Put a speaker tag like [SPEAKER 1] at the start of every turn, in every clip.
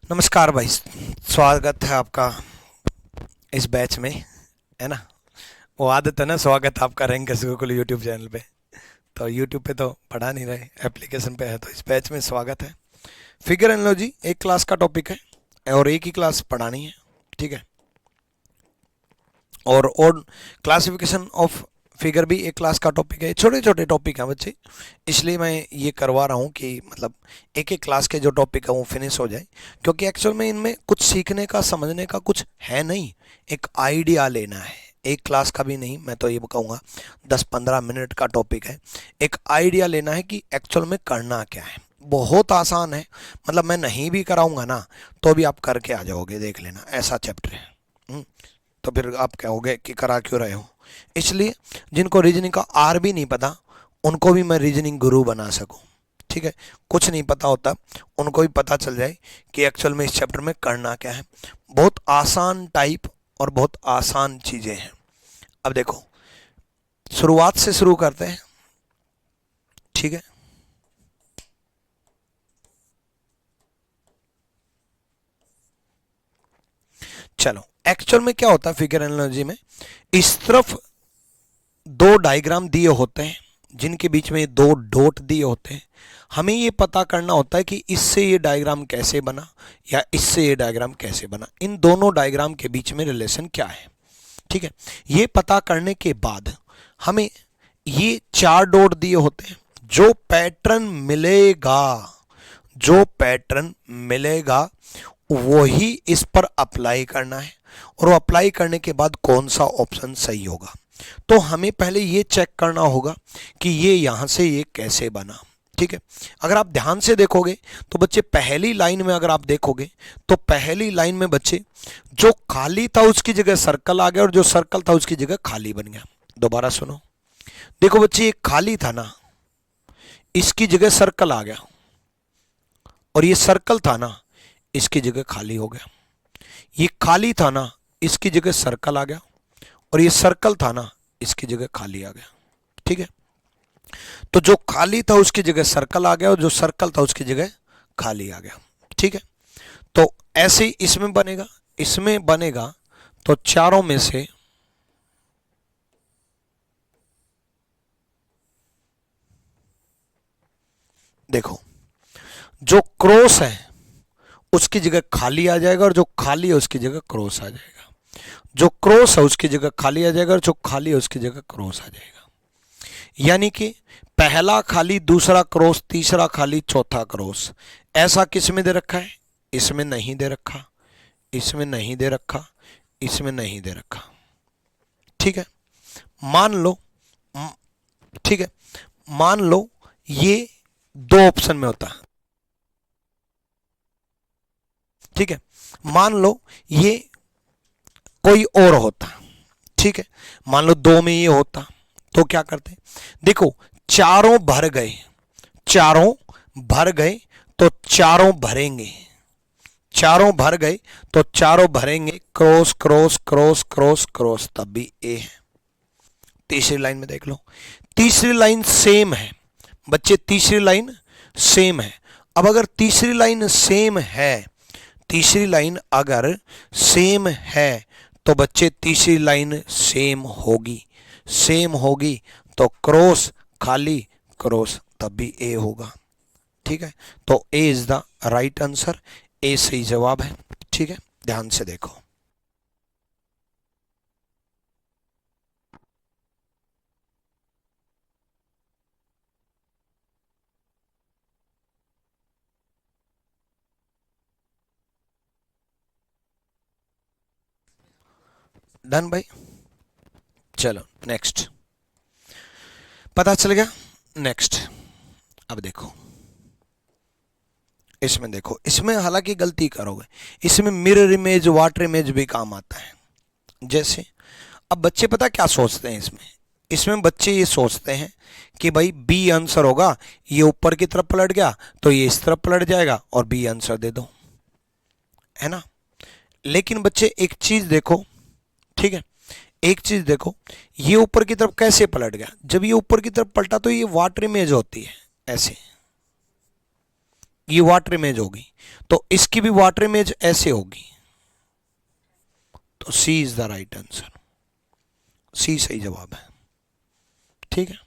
[SPEAKER 1] नमस्कार भाई, स्वागत है आपका इस बैच में, है ना। वो आदत है ना, स्वागत आपका रहेंगे गुरुकुल यूट्यूब चैनल पे। तो यूट्यूब पे तो पढ़ा नहीं रहे, एप्लीकेशन पे है, तो इस बैच में स्वागत है। फिगर एनालॉजी एक क्लास का टॉपिक है और एक ही क्लास पढ़ानी है, ठीक है। और क्लासिफिकेशन ऑफ फिगर भी एक क्लास का टॉपिक है। छोटे छोटे टॉपिक हैं बच्चे, इसलिए मैं ये करवा रहा हूँ कि मतलब एक एक क्लास के जो टॉपिक है वो फिनिश हो जाए, क्योंकि एक्चुअल में इनमें कुछ सीखने का समझने का कुछ है नहीं, एक आइडिया लेना है। एक क्लास का भी नहीं, मैं तो ये कहूँगा 10-15 मिनट का टॉपिक है। एक आइडिया लेना है कि एक्चुअल में करना क्या है। बहुत आसान है, मतलब मैं नहीं भी कराऊंगा ना तो भी आप करके आ जाओगे, देख लेना, ऐसा चैप्टर है। तो फिर आप कहोगे कि करा क्यों रहे हो। इसलिए जिनको रीजनिंग का आर भी नहीं पता, उनको भी मैं रीजनिंग गुरु बना सकूं, ठीक है। कुछ नहीं पता होता, उनको भी पता चल जाए कि एक्चुअल में इस चैप्टर में करना क्या है। बहुत आसान टाइप और बहुत आसान चीज़ें हैं। अब देखो, शुरुआत से शुरू करते हैं, ठीक है। चलो, एक्चुअल में क्या होता है फिगर एनालॉजी में, इस तरफ दो डायग्राम दिए होते हैं जिनके बीच में दो डॉट दिए होते हैं। हमें ये पता करना होता है कि इससे ये डायग्राम कैसे बना या इससे ये डायग्राम कैसे बना, इन दोनों डायग्राम के बीच में रिलेशन क्या है, ठीक है। ये पता करने के बाद हमें ये चार डॉट दिए होते हैं। जो पैटर्न मिलेगा, जो पैटर्न मिलेगा वही इस पर अप्लाई करना है, और अप्लाई करने के बाद कौन सा ऑप्शन सही होगा। तो हमें पहले ये चेक करना होगा कि ये यहां से ये कैसे बना, ठीक है। अगर आप ध्यान से देखोगे तो बच्चे, पहली लाइन में अगर आप देखोगे तो पहली लाइन में बच्चे, जो खाली था उसकी जगह सर्कल आ गया और जो सर्कल था उसकी जगह खाली बन गया। दोबारा सुनो, देखो बच्चे, ये खाली था ना, इसकी जगह सर्कल आ गया, और ये सर्कल था ना, इसकी जगह खाली हो गया। ये खाली था ना, इसकी जगह सर्कल आ गया, और ये सर्कल था ना, इसकी जगह खाली आ गया, ठीक है। तो जो खाली था उसकी जगह सर्कल आ गया और जो सर्कल था उसकी जगह खाली आ गया, ठीक है। तो ऐसे ही इसमें बनेगा, इसमें बनेगा। तो चारों में से देखो, जो क्रॉस है उसकी जगह खाली आ जाएगा और जो खाली है उसकी जगह क्रॉस आ जाएगा। जो क्रॉस है उसकी जगह खाली आ जाएगा और जो खाली है उसकी जगह क्रॉस आ जाएगा। यानी कि पहला खाली, दूसरा क्रॉस, तीसरा खाली, चौथा क्रॉस। ऐसा किस में दे रखा है? इसमें नहीं दे रखा, इसमें नहीं दे रखा, इसमें नहीं दे रखा, ठीक है। मान लो, ठीक है, मान लो ये दो ऑप्शन में होता है, ठीक है। मान लो ये कोई और होता, ठीक है। मान लो दो में ये होता, तो क्या करते? देखो, चारों भर गए, चारों भर गए तो चारों भरेंगे, चारों भर गए तो चारों भरेंगे, cross cross cross cross cross, तब भी ए है। तीसरी लाइन में देख लो, तीसरी लाइन सेम है बच्चे, तीसरी लाइन सेम है। अब अगर तीसरी लाइन सेम है, तीसरी लाइन अगर सेम है तो बच्चे तीसरी लाइन सेम होगी, सेम होगी तो क्रॉस खाली क्रॉस, तब भी ए होगा, ठीक है। तो A is the right answer, ए सही जवाब है, ठीक है। ध्यान से देखो, डन भाई। चलो नेक्स्ट, पता चल गया। नेक्स्ट, अब देखो, इसमें देखो, इसमें हालांकि गलती करोगे, इसमें मिरर इमेज, वाटर इमेज भी काम आता है। जैसे अब बच्चे पता क्या सोचते हैं इसमें, इसमें बच्चे ये सोचते हैं कि भाई बी आंसर होगा, ये ऊपर की तरफ पलट गया तो ये इस तरफ पलट जाएगा और बी आंसर दे दो, है ना। लेकिन बच्चे एक चीज देखो, ठीक है, एक चीज देखो, ये ऊपर की तरफ कैसे पलट गया? जब ये ऊपर की तरफ पलटा तो ये वाटर इमेज होती है ऐसे, ये वाटर इमेज होगी, तो इसकी भी वाटर इमेज ऐसे होगी। तो सी इज द राइट आंसर, सी सही जवाब है। ठीक है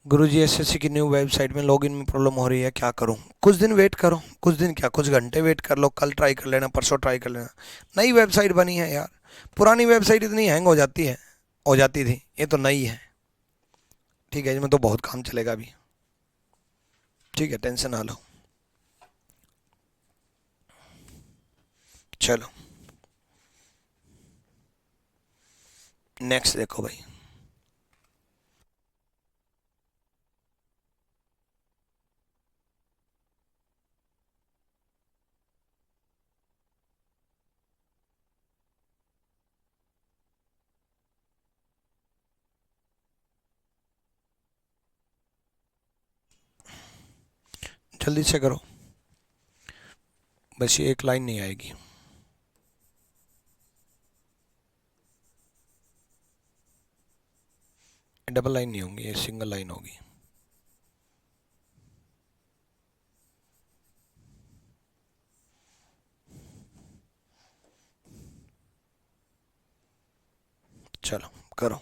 [SPEAKER 1] गुरुजी, एसएससी की न्यू वेबसाइट में लॉगिन में प्रॉब्लम हो रही है, क्या करूं? कुछ दिन वेट करो, कुछ दिन क्या, कुछ घंटे वेट कर लो, कल ट्राई कर लेना, परसों ट्राई कर लेना। नई वेबसाइट बनी है यार, पुरानी वेबसाइट इतनी हैंग हो जाती है, हो जाती थी, ये तो नई है। ठीक है, इसमें तो बहुत काम चलेगा अभी। ठीक है, टेंशन ना लो। चलो नेक्स्ट देखो भाई। जल्दी से करो, बस ये एक लाइन नहीं आएगी। डबल लाइन नहीं होगी, ये सिंगल लाइन होगी। चलो करो।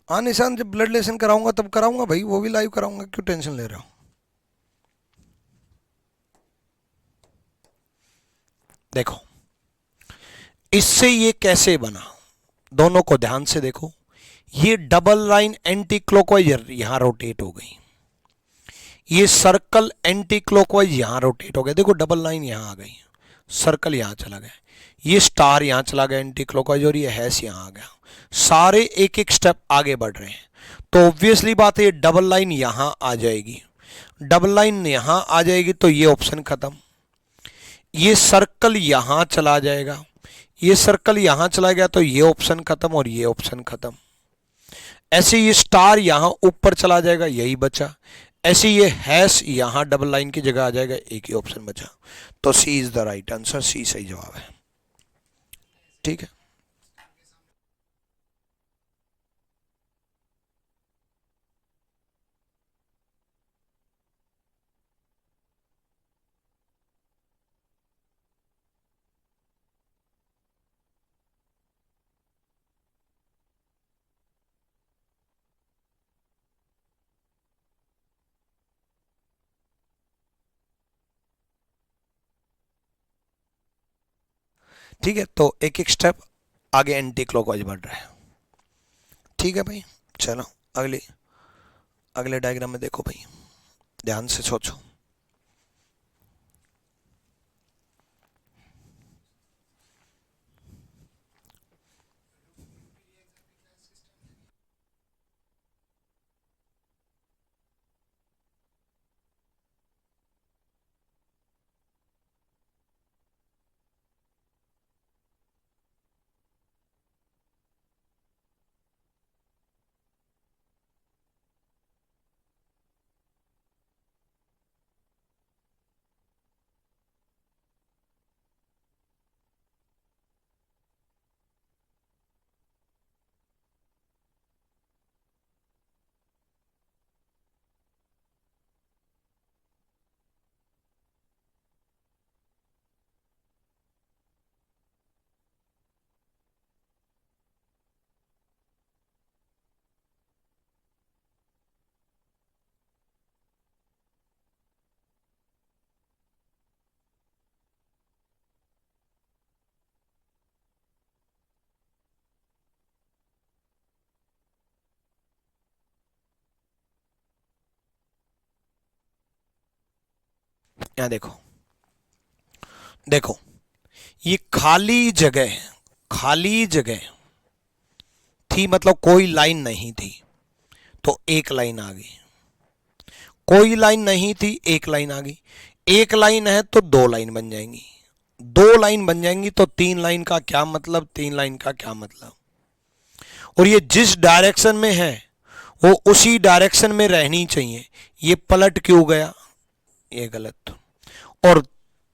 [SPEAKER 1] हाँ निशान, जब ब्लड लेसन कराऊंगा तब कराऊंगा भाई, वो भी लाइव कराऊंगा, क्यों टेंशन ले रहे हो? देखो इससे ये कैसे बना, दोनों को ध्यान से देखो। ये डबल लाइन एंटी क्लॉकवाइज यहां रोटेट हो गई, ये सर्कल एंटी क्लॉकवाइज यहां रोटेट हो गया। देखो डबल लाइन यहां आ गई, सर्कल यहां चला गया, ये स्टार यहां चला गया एंटी क्लॉकवाइज, और ये हैश यहां आ गया। सारे एक एक स्टेप आगे बढ़ रहे हैं, तो ऑब्वियसली बात है ये डबल लाइन यहां आ जाएगी। डबल लाइन यहां आ जाएगी तो ये ऑप्शन खत्म। ये सर्कल यहां चला जाएगा, ये सर्कल यहां चला गया तो ये ऑप्शन खत्म और ये ऑप्शन खत्म। ऐसे ये स्टार यहां ऊपर चला जाएगा, यही बचा। ऐसे ये हैश यहां डबल लाइन की जगह आ जाएगा, एक ही ऑप्शन बचा। तो सी इज द राइट आंसर, सी सही जवाब है। ठीक है ठीक है, तो एक एक स्टेप आगे एंटी क्लॉकवाइज बढ़ रहा है। ठीक है भाई, चलो अगली अगले डायग्राम में देखो भाई, ध्यान से सोचो। यहाँ देखो, देखो ये खाली जगह, खाली जगह थी, मतलब कोई लाइन नहीं थी, तो एक लाइन आ गई। कोई लाइन नहीं थी, एक लाइन आ गई। एक लाइन है तो दो लाइन बन जाएंगी, दो लाइन बन जाएंगी तो तीन लाइन का क्या मतलब, तीन लाइन का क्या मतलब। और ये जिस डायरेक्शन में है वो उसी डायरेक्शन में रहनी चाहिए। ये पलट क्यों गया, ये गलत। और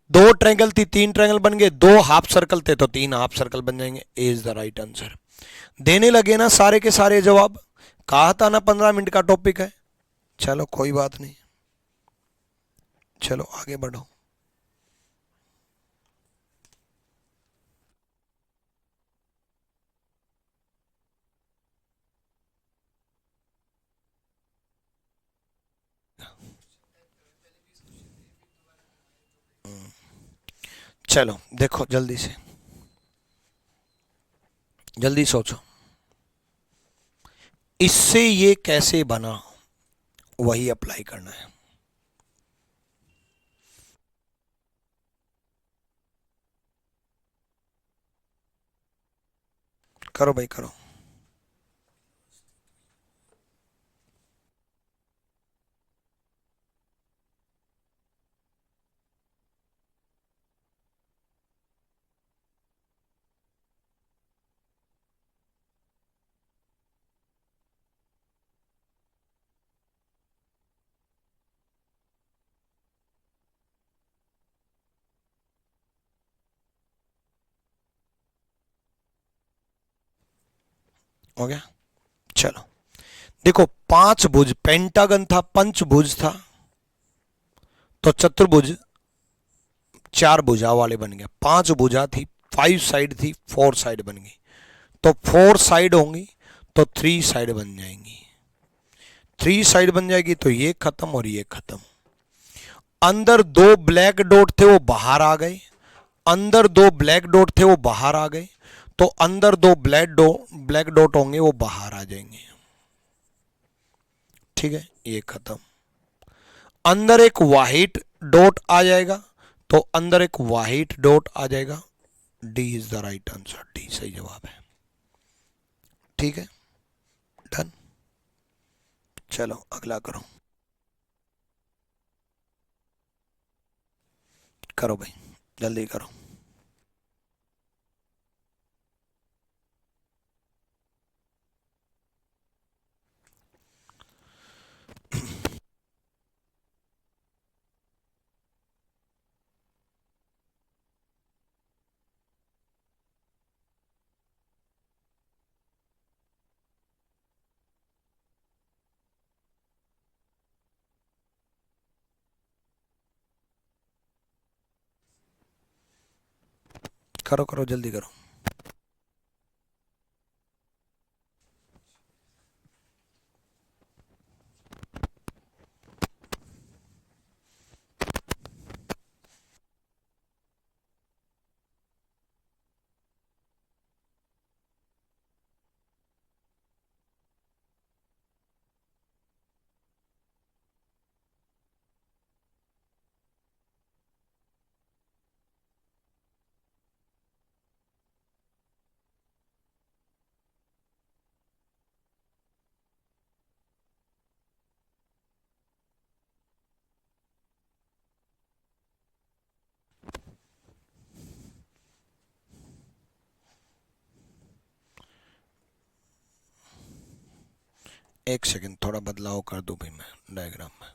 [SPEAKER 1] दो ट्रायंगल थी, तीन ट्रायंगल बन गए, दो हाफ सर्कल थे तो तीन हाफ सर्कल बन जाएंगे। ए इज द राइट आंसर। देने लगे ना सारे के सारे जवाब, कहा था ना 15 मिनट का टॉपिक है। चलो कोई बात नहीं, चलो आगे बढ़ो। चलो देखो जल्दी से, जल्दी सोचो, इससे ये कैसे बना, वही अप्लाई करना है। करो भाई करो। हो गया। चलो देखो, पांच भुज पेंटागन था, पंचभुज था, तो चतुर्भुज चार भुजा वाले बन गया। पांच भुजा थी, फाइव साइड थी, फोर साइड बन गई। तो फोर साइड होंगी तो थ्री साइड बन जाएंगी। थ्री साइड बन जाएगी तो ये खत्म और ये खत्म। अंदर दो ब्लैक डॉट थे वो बाहर आ गए, अंदर दो ब्लैक डॉट थे वो बाहर आ गए, तो अंदर दो ब्लैक डॉट होंगे वो बाहर आ जाएंगे। ठीक है, ये खत्म। अंदर एक वाइट डॉट आ जाएगा तो अंदर एक वाइट डॉट आ जाएगा। D is the right answer, D सही जवाब है। ठीक है, डन। चलो अगला करो, करो भाई जल्दी करो। करो करो जल्दी करो। एक सेकंड, थोड़ा बदलाव कर दूं भाई मैं डायग्राम में।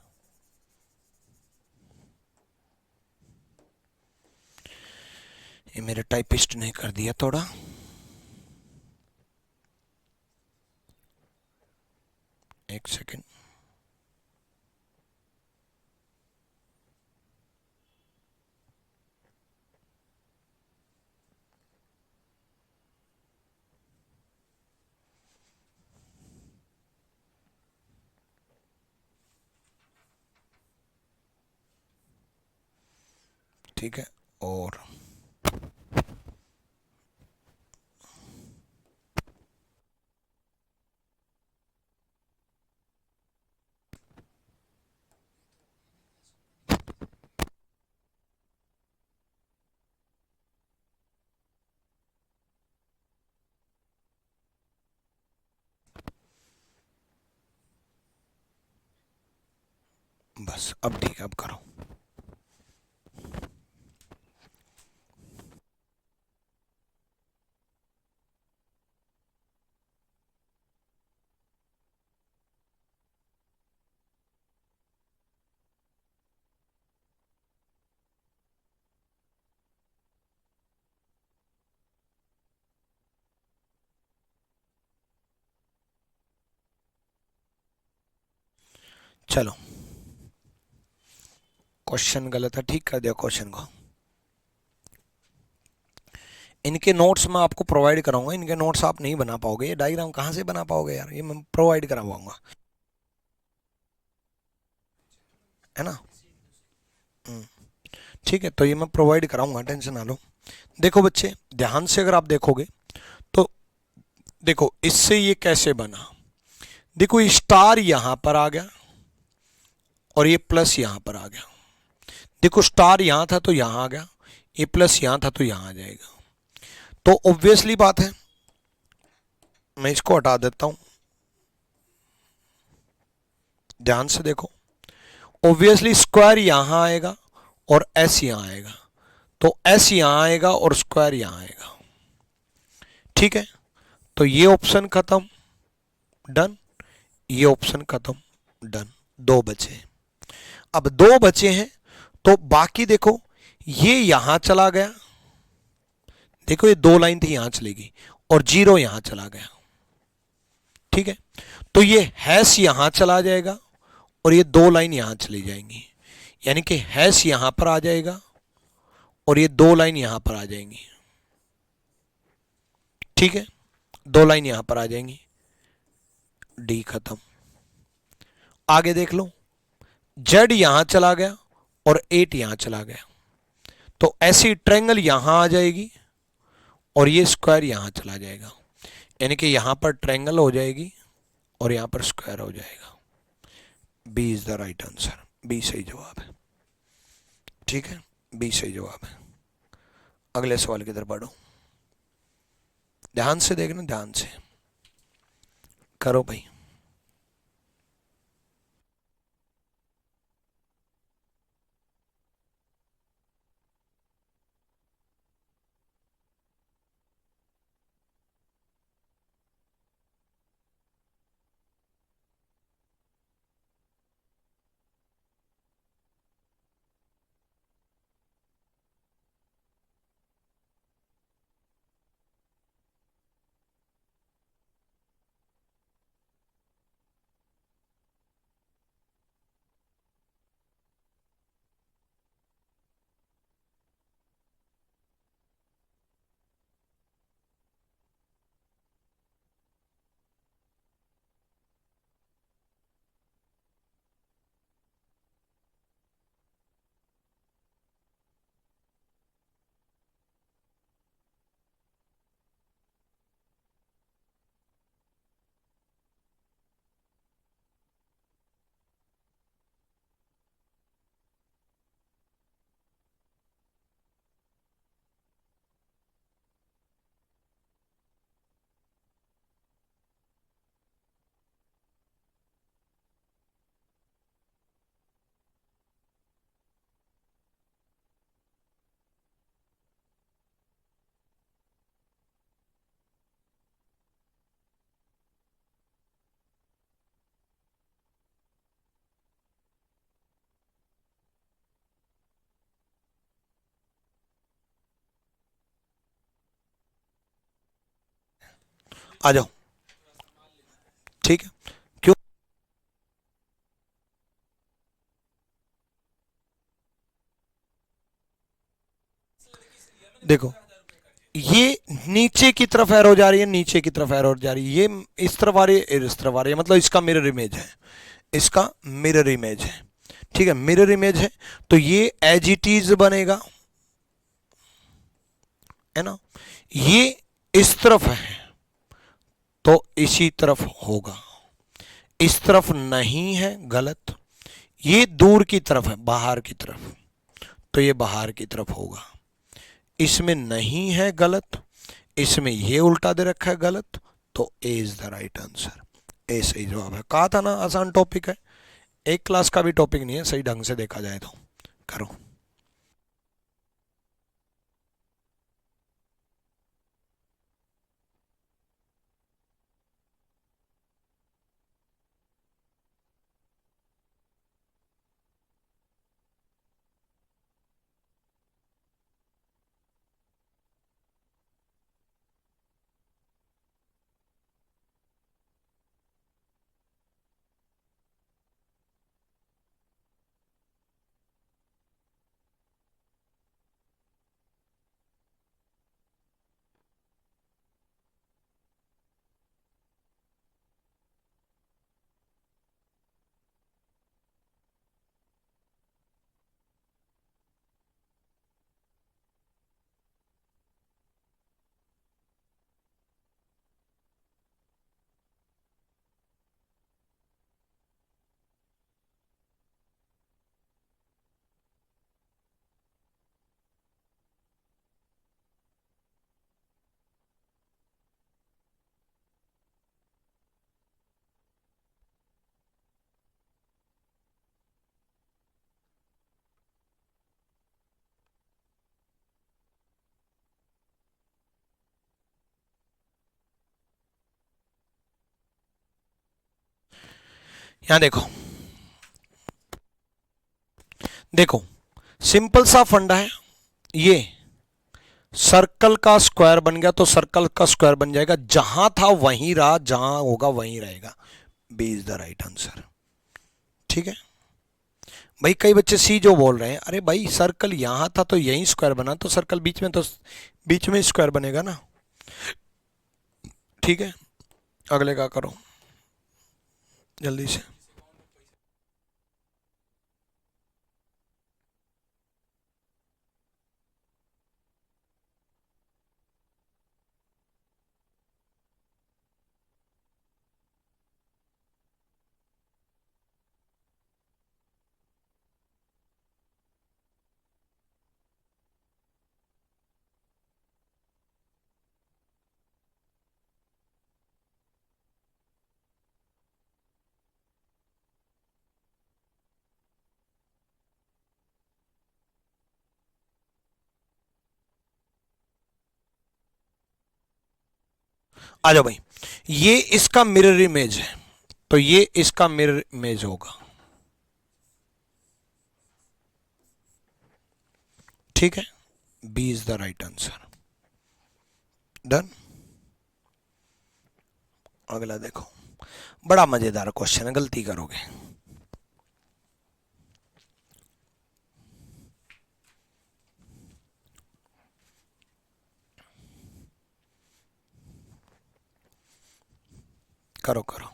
[SPEAKER 1] ये मेरे टाइपिस्ट ने कर दिया थोड़ा, एक सेकंड। ठीक है, और बस अब ठीक है, अब करो। चलो, क्वेश्चन गलत है, ठीक कर दिया क्वेश्चन को। इनके नोट्स मैं आपको प्रोवाइड कराऊंगा, इनके नोट्स आप नहीं बना पाओगे, ये डायग्राम कहाँ से बना पाओगे यार, ये मैं प्रोवाइड करवाऊंगा, है ना। हम्म, ठीक है, तो ये मैं प्रोवाइड कराऊंगा, टेंशन ना लो। देखो बच्चे, ध्यान से अगर आप देखोगे तो देखो इससे ये कैसे बना। देखो ये स्टार यहां पर आ गया और ये प्लस यहां पर आ गया। देखो स्टार यहां था तो यहां आ गया, ये प्लस यहां था तो यहां आ जाएगा। तो ऑब्वियसली बात है, मैं इसको हटा देता हूं, ध्यान से देखो। ऑब्वियसली स्क्वायर यहां आएगा और एस यहां आएगा, तो एस यहां आएगा और स्क्वायर यहां आएगा। ठीक है, तो ये ऑप्शन खत्म, डन। ये ऑप्शन खत्म, डन। दो बचे, अब दो बचे हैं, तो बाकी देखो ये यहां चला गया, देखो ये दो लाइन थी यहां चलेगी, और जीरो यहां चला गया। ठीक है, तो ये हैश यहां चला जाएगा और ये दो लाइन यहां चली जाएंगी, यानी कि हैश यहां पर आ जाएगा और ये दो लाइन यहां पर आ जाएंगी। ठीक है, दो लाइन यहां पर आ जाएंगी, डी खत्म। आगे देख लो, जेड यहां चला गया और 8 यहां चला गया, तो ऐसी ट्रायंगल यहां आ जाएगी और ये स्क्वायर यहां चला जाएगा, यानी कि यहां पर ट्रायंगल हो जाएगी और यहां पर स्क्वायर हो जाएगा। B is the right answer, B सही जवाब है। ठीक है, बी सही जवाब है। अगले सवाल की तरफ बढ़ो, ध्यान से देखना, ध्यान से करो भाई। आ जाओ, ठीक है। क्यों, देखो ये नीचे की तरफ एरो जा रही है, नीचे की तरफ एरो जा रही है, ये इस तरफ आ रही है, इस तरफ आ रही है, मतलब इसका मिरर इमेज है, इसका मिरर इमेज है। ठीक है, मिरर इमेज है, तो ये एज इट इज बनेगा, है ना। ये इस तरफ है तो इसी तरफ होगा, इस तरफ नहीं है, गलत। ये दूर की तरफ है, बाहर की तरफ, तो ये बाहर की तरफ होगा। इसमें नहीं है, गलत। इसमें ये उल्टा दे रखा है, गलत। तो A is the right answer, ए सही जवाब है। कहा था ना आसान टॉपिक है, एक क्लास का भी टॉपिक नहीं है सही ढंग से देखा जाए तो। करो। यहां देखो, देखो सिंपल सा फंडा है, ये सर्कल का स्क्वायर बन गया तो सर्कल का स्क्वायर बन जाएगा, जहां था वहीं रहा, जहां होगा वहीं रहेगा। B is the right answer. ठीक है भाई, कई बच्चे सी जो बोल रहे हैं, अरे भाई सर्कल यहां था तो यहीं स्क्वायर बना, तो सर्कल बीच में, तो बीच में स्क्वायर बनेगा ना। ठीक है, अगले का करो जल्दी से। आ जाओ भाई, ये इसका मिरर इमेज है, तो ये इसका मिरर इमेज होगा। ठीक है, B is the right answer. Done. अगला देखो, बड़ा मजेदार क्वेश्चन है, गलती करोगे। करो करो।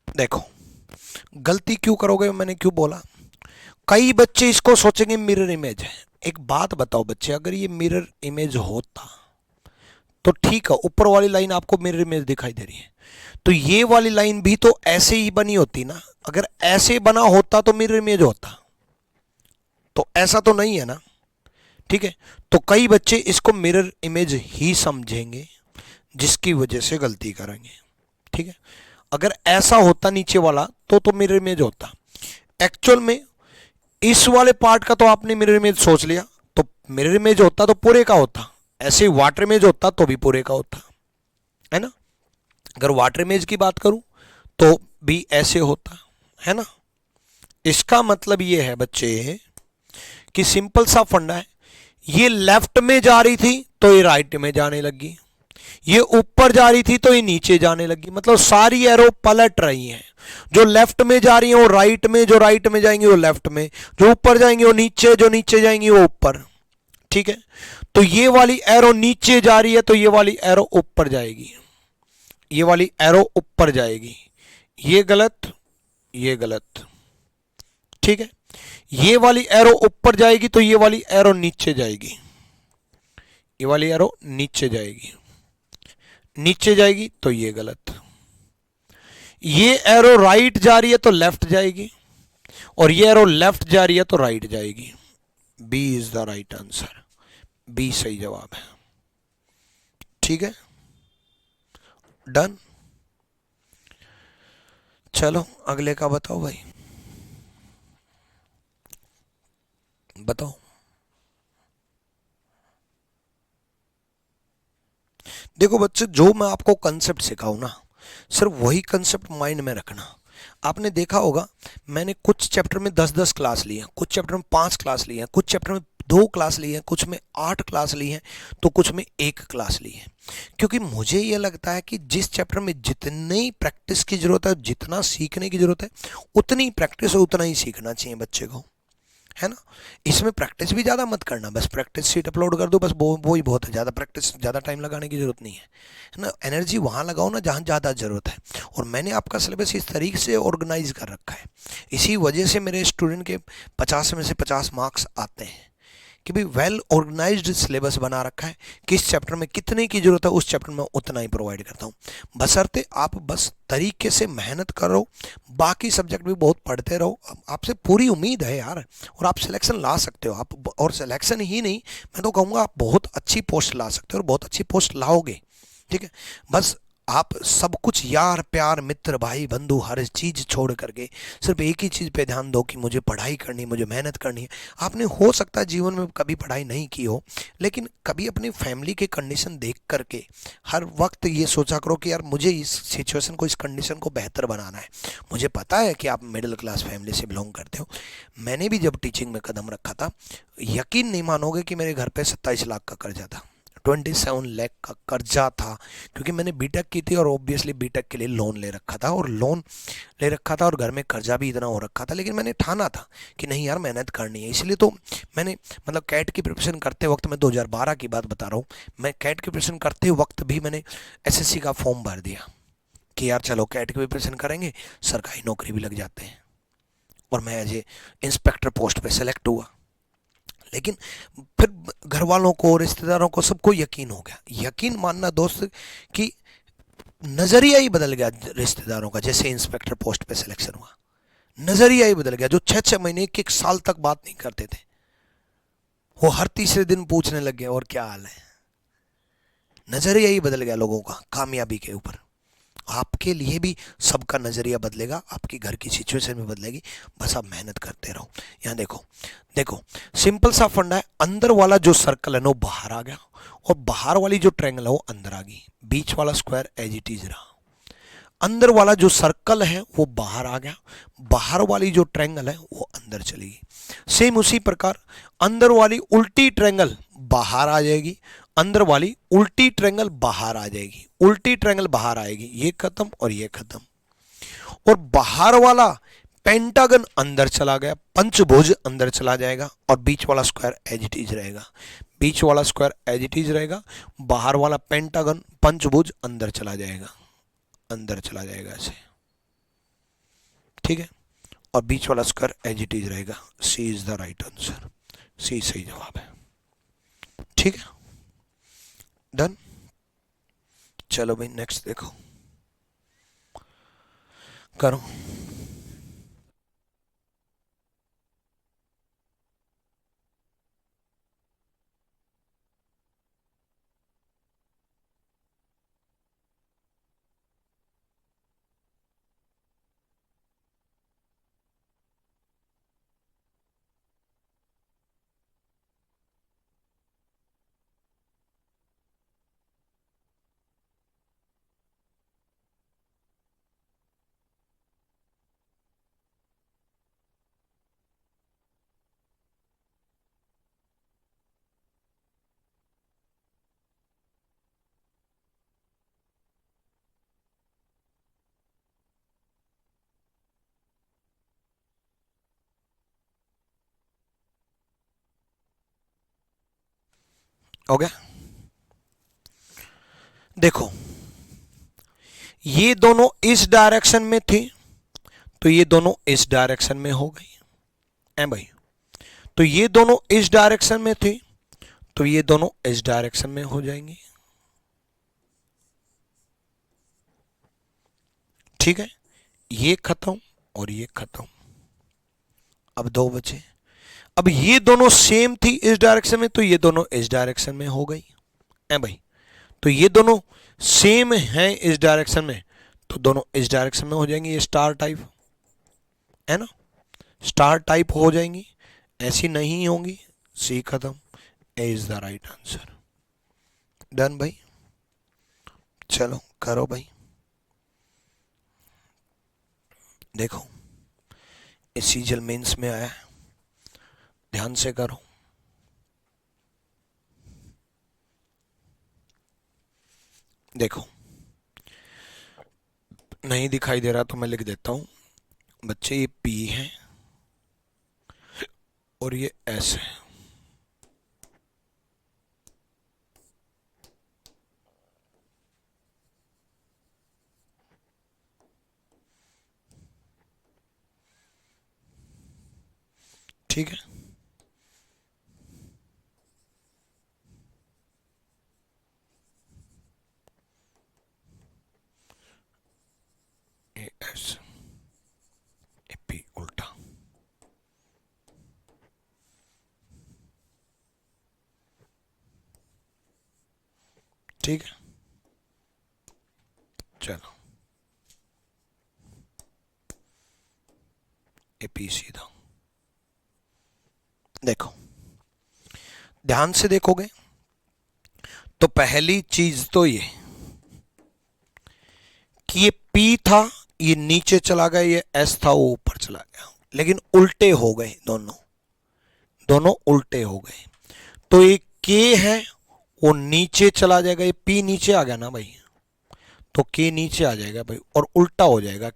[SPEAKER 1] देखो गलती क्यों करोगे, मैंने क्यों बोला, कई बच्चे इसको सोचेंगे मिरर इमेज है। एक बात बताओ बच्चे, अगर ये मिरर इमेज होता तो ठीक है, ऊपर वाली लाइन आपको मिरर इमेज दिखाई दे रही है, तो ये वाली लाइन भी तो ऐसे ही बनी होती ना। अगर ऐसे बना होता तो मिरर इमेज होता, तो ऐसा तो नहीं है ना। ठीक है, तो कई बच्चे इसको मिरर इमेज ही समझेंगे, जिसकी वजह से गलती करेंगे। ठीक है, अगर ऐसा होता नीचे वाला तो मिरर इमेज होता। एक्चुअल में इस वाले पार्ट का तो आपने मिरर इमेज सोच लिया, तो मिरर इमेज होता तो पूरे का होता, ऐसे वाटर इमेज होता तो भी पूरे का होता, है ना। अगर वाटर इमेज की बात करूं तो भी ऐसे होता है ना। इसका मतलब ये है बच्चे कि सिंपल सा फंडा है, ये लेफ्ट में जा रही थी तो ये राइट में जाने लगी, ये ऊपर जा रही थी तो ये नीचे जाने लगी, मतलब सारी एरो पलट रही हैं। जो लेफ्ट में जा रही है वो राइट में, जो राइट में जाएंगी वो लेफ्ट में, जो ऊपर जाएंगी वो नीचे, जो नीचे जाएंगी वो ऊपर। ठीक है, तो ये वाली एरो नीचे जा रही है तो ये वाली एरो ऊपर जाएगी, ये वाली एरो ऊपर जाएगी, ये गलत, ये गलत। ठीक है, ये वाली एरो ऊपर जाएगी तो ये वाली एरो नीचे जाएगी, ये वाली एरो नीचे जाएगी, नीचे जाएगी तो ये गलत। ये एरो राइट जा रही है तो लेफ्ट जाएगी, और ये एरो लेफ्ट जा रही है तो राइट जाएगी। B is the right answer, B सही जवाब है। ठीक है, डन। चलो अगले का बताओ भाई, बताओ। देखो बच्चे, जो मैं आपको कंसेप्ट सिखाऊं ना, सिर्फ वही कंसेप्ट माइंड में रखना। आपने देखा होगा, मैंने कुछ चैप्टर में 10-10 क्लास ली हैं, कुछ चैप्टर में 5 क्लास ली हैं, कुछ चैप्टर में 2 क्लास ली हैं, कुछ में 8 क्लास ली हैं, तो कुछ में 1 क्लास ली है। क्योंकि मुझे ये लगता है कि जिस चैप्टर में जितनी प्रैक्टिस की जरूरत है, जितना सीखने की जरूरत है, उतनी प्रैक्टिस और उतना ही सीखना चाहिए बच्चे को। है ना। इसमें प्रैक्टिस भी ज़्यादा मत करना, बस प्रैक्टिस शीट अपलोड कर दो, बस वो ही बहुत है। ज़्यादा प्रैक्टिस, ज़्यादा टाइम लगाने की ज़रूरत नहीं है ना। एनर्जी वहाँ लगाओ ना जहाँ ज़्यादा ज़रूरत है। और मैंने आपका सिलेबस इस तरीके से ऑर्गेनाइज कर रखा है, इसी वजह से मेरे स्टूडेंट के 50 में से 50 मार्क्स आते हैं कि भाई वेल ऑर्गेनाइज्ड सिलेबस बना रखा है, किस चैप्टर में कितने की जरूरत है उस चैप्टर में उतना ही प्रोवाइड करता हूँ। बशर्ते आप बस तरीके से मेहनत करो, बाकी सब्जेक्ट भी बहुत पढ़ते रहो, आपसे पूरी उम्मीद है यार, और आप सिलेक्शन ला सकते हो। आप और सिलेक्शन ही नहीं, मैं तो कहूँगा आप बहुत अच्छी पोस्ट ला सकते हो और बहुत अच्छी पोस्ट लाओगे। ठीक है, बस आप सब कुछ, यार प्यार मित्र भाई बंधु हर चीज़ छोड़ करके सिर्फ एक ही चीज़ पे ध्यान दो कि मुझे पढ़ाई करनी है, मुझे मेहनत करनी है। आपने हो सकता है जीवन में कभी पढ़ाई नहीं की हो, लेकिन कभी अपनी फैमिली के कंडीशन देख करके हर वक्त ये सोचा करो कि यार मुझे इस सिचुएशन को, इस कंडीशन को बेहतर बनाना है। मुझे पता है कि आप मिडिल क्लास फैमिली से बिलोंग करते हो। मैंने भी जब टीचिंग में कदम रखा था, यकीन नहीं मानोगे कि मेरे घर पे 27 लाख का कर्जा था, 27 लाख का कर्जा था, क्योंकि मैंने बीटेक की थी और ऑब्वियसली बीटेक के लिए लोन ले रखा था, और लोन ले रखा था और घर में कर्जा भी इतना हो रखा था। लेकिन मैंने ठाना था कि नहीं यार मेहनत करनी है, इसलिए तो मैंने मतलब कैट की प्रिपरेशन करते वक्त, मैं 2012 की बात बता रहा हूँ, मैं कैट की प्रिपरेशन करते वक्त भी मैंने एसएससी का फॉर्म भर दिया कि यार चलो कैट की प्रिपरेशन करेंगे, सरकारी नौकरी भी लग जाते हैं। और मैं एज ए इंस्पेक्टर पोस्ट पे सेलेक्ट हुआ। लेकिन फिर घर वालों को, रिश्तेदारों को, सबको यकीन हो गया। यकीन मानना दोस्त कि नज़रिया ही बदल गया रिश्तेदारों का, जैसे इंस्पेक्टर पोस्ट पे सिलेक्शन हुआ, नज़रिया ही बदल गया। जो 6-6 महीने, 1-1 साल तक बात नहीं करते थे, वो हर तीसरे दिन पूछने लग गए और क्या हाल है। नज़रिया ही बदल गया लोगों का कामयाबी के ऊपर। आपके लिए भी सबका नज़रिया बदलेगा, आपकी घर की सिचुएशन भी बदलेगी, बस आप मेहनत करते रहो। यहाँ देखो, देखो सिंपल सा फंडा है, अंदर वाला जो सर्कल है ना वो बाहर आ गया, और बाहर वाली जो ट्रायंगल है वो अंदर आ गई, बीच वाला स्क्वायर एज इट इज रहा। अंदर वाला जो सर्कल है वो बाहर आ गया, बाहर वाली जो ट्रायंगल है वो अंदर चली गई। सेम उसी प्रकार अंदर वाली उल्टी ट्रायंगल बाहर आ जाएगी, अंदर वाली उल्टी ट्रायंगल बाहर आ जाएगी, उल्टी ट्रायंगल बाहर आएगी, ये खत्म और ये खत्म। और बाहर वाला पेंटागन अंदर चला गया, पंचभुज अंदर चला जाएगा, और बीच वाला स्क्वायर एज इट इज रहेगा, बीच वाला स्क्वायर एज इट इज रहेगा, बाहर वाला पेंटागन पंचभुज अंदर चला जाएगा, अंदर चला जाएगा ऐसे। ठीक है, और बीच वाला स्क्वायर एज इट इज रहेगा। सी इज द राइट आंसर, सी सही जवाब है। ठीक है, डन। चलो भाई नेक्स्ट देखो, करो। हो गया, देखो ये दोनों इस डायरेक्शन में थी, तो ये दोनों इस डायरेक्शन में हो गई है भाई। तो ये दोनों इस डायरेक्शन में थी, तो ये दोनों इस डायरेक्शन में हो जाएंगी। ठीक है, ये खत्म और ये खत्म। अब दो बचे। अब ये दोनों सेम थी इस डायरेक्शन में, तो ये दोनों इस डायरेक्शन में हो गई है भाई। तो ये दोनों सेम हैं इस डायरेक्शन में, तो दोनों इस डायरेक्शन में हो जाएंगी। ये स्टार टाइप है ना, स्टार टाइप हो जाएंगी, ऐसी नहीं होंगी। सी खत्म, A is the right answer. Done भाई, चलो करो भाई। देखो इसी जल मेंस में आया है, ध्यान से करो। देखो नहीं दिखाई दे रहा तो मैं लिख देता हूं बच्चे, ये P है और ये एस है। ठीक है, ए एस ए पी उल्टा। ठीक है, चलो ए पी सीधा। देखो ध्यान से देखोगे तो पहली चीज तो ये कि ये P था, ये नीचे चला गया, ये S था वो ऊपर चला गया, लेकिन उल्टे हो गए दोनों, दोनों उल्टे हो गए। तो ये K है वो नीचे चला जाएगा, ये P नीचे आ गया ना भाई, तो K नीचे आ जाएगा भाई और उल्टा हो जाएगा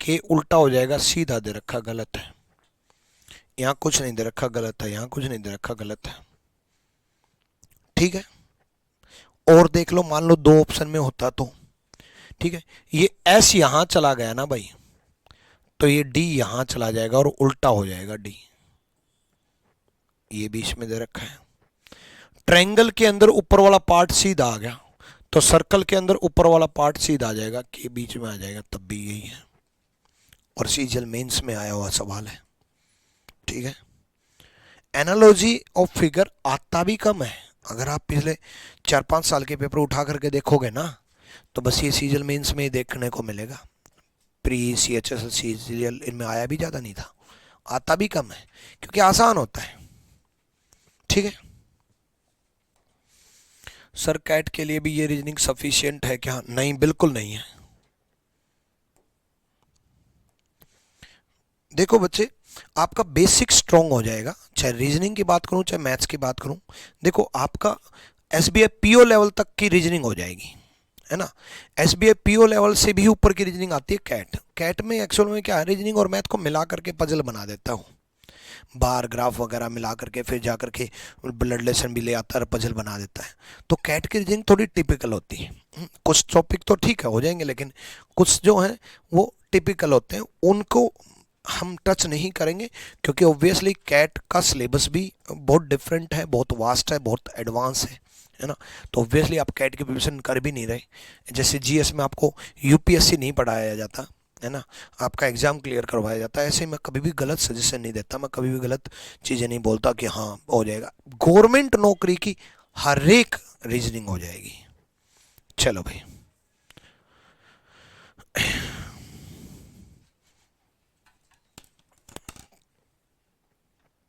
[SPEAKER 1] K उल्टा हो जाएगा। सीधा दे रखा गलत है, यहां कुछ नहीं दे रखा गलत है, यहां कुछ नहीं दे रखा गलत है। ठीक है, और देख लो, मान लो दो ऑप्शन में होता तो ठीक है, ये S यहां चला गया ना भाई, तो ये D यहां चला जाएगा और उल्टा हो जाएगा D, ये बीच में दे रखा है। ट्रायंगल के अंदर ऊपर वाला पार्ट सीधा आ गया, तो सर्कल के अंदर ऊपर वाला पार्ट सीधा आ जाएगा, के बीच में आ जाएगा, तब भी यही है। और सीजल मेंस में आया हुआ सवाल है। ठीक है, एनालॉजी ऑफ फिगर आता भी कम है। अगर आप पिछले 4-5 साल के पेपर उठा करके देखोगे ना, तो बस ये सीजल मेंस में देखने को मिलेगा। प्री CHSL सीजल इनमें आया भी ज़्यादा नहीं था, आता भी कम है क्योंकि आसान होता है। ठीक है सर, कैट के लिए भी ये रीजनिंग सफिशिएंट है क्या? नहीं, बिल्कुल नहीं है। देखो बच्चे, आपका बेसिक स्ट्रॉन्ग हो जाएगा, चाहे रीजनिंग की बात करूं चाहे मैथ्स की बात करूं। देखो आपका SBI PO लेवल तक की रीजनिंग हो जाएगी, है ना। SBI PO लेवल से भी ऊपर की रीजनिंग आती है कैट में एक्चुअल में क्या है, रीजनिंग और मैथ को मिला करके पजल बना देता हूँ, बार ग्राफ वगैरह मिला करके फिर जा करके ब्लड लेसन भी ले आता है, पजल बना देता है। तो कैट की रीजनिंग थोड़ी टिपिकल होती है। कुछ टॉपिक तो ठीक है हो जाएंगे, लेकिन कुछ जो है वो टिपिकल होते हैं, उनको हम टच नहीं करेंगे, क्योंकि ऑब्वियसली कैट का सिलेबस भी बहुत डिफरेंट है, बहुत वास्ट है, बहुत एडवांस है ना। तो ऑब्वियसली आप कैट की प्रिपरेशन कर भी नहीं रहे। जैसे GS में आपको UPSC नहीं पढ़ाया जाता है ना, आपका एग्जाम क्लियर करवाया जाता है, ऐसे मैं कभी भी गलत सजेशन नहीं देता, मैं कभी भी गलत चीज़ें नहीं बोलता कि हाँ हो जाएगा। गवर्नमेंट नौकरी की हर एक रीजनिंग हो जाएगी। चलो भाई,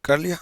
[SPEAKER 1] कर लिया।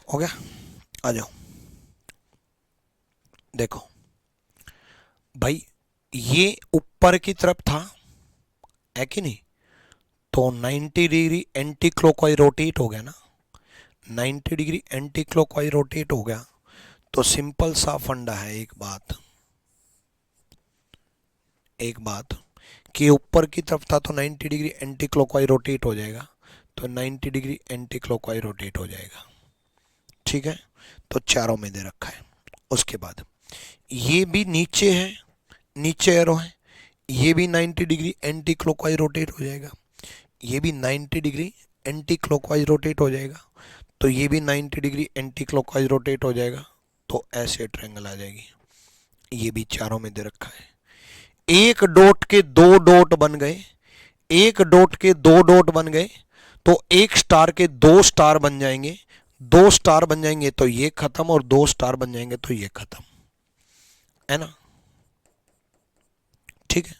[SPEAKER 1] हो गया, आ जाओ। देखो भाई, ये ऊपर की तरफ था, है कि नहीं, तो 90 डिग्री एंटी क्लॉकवाइज रोटेट हो गया ना, 90 डिग्री एंटी क्लॉकवाइज रोटेट हो गया। तो सिंपल सा फंडा है, एक बात कि ऊपर की तरफ था तो 90 डिग्री एंटी क्लॉकवाइज रोटेट हो जाएगा, तो 90 डिग्री एंटी क्लॉकवाइज रोटेट हो जाएगा। ठीक है, तो चारों में दे रखा है। उसके बाद ये भी नीचे है, नीचे एरो है, ये भी 90 डिग्री एंटी क्लॉकवाइज रोटेट हो जाएगा, ये भी 90 डिग्री एंटी क्लॉकवाइज रोटेट हो जाएगा, तो ये भी 90 डिग्री एंटी क्लॉकवाइज रोटेट हो जाएगा, तो ऐसे ट्रायंगल आ जाएगी। ये भी चारों में दे रखा है। एक डॉट के दो डॉट बन गए, एक डॉट के दो डॉट बन गए, तो एक स्टार के दो स्टार बन जाएंगे, दो स्टार बन जाएंगे तो ये खत्म, और दो स्टार बन जाएंगे तो ये खत्म, है ना। ठीक है,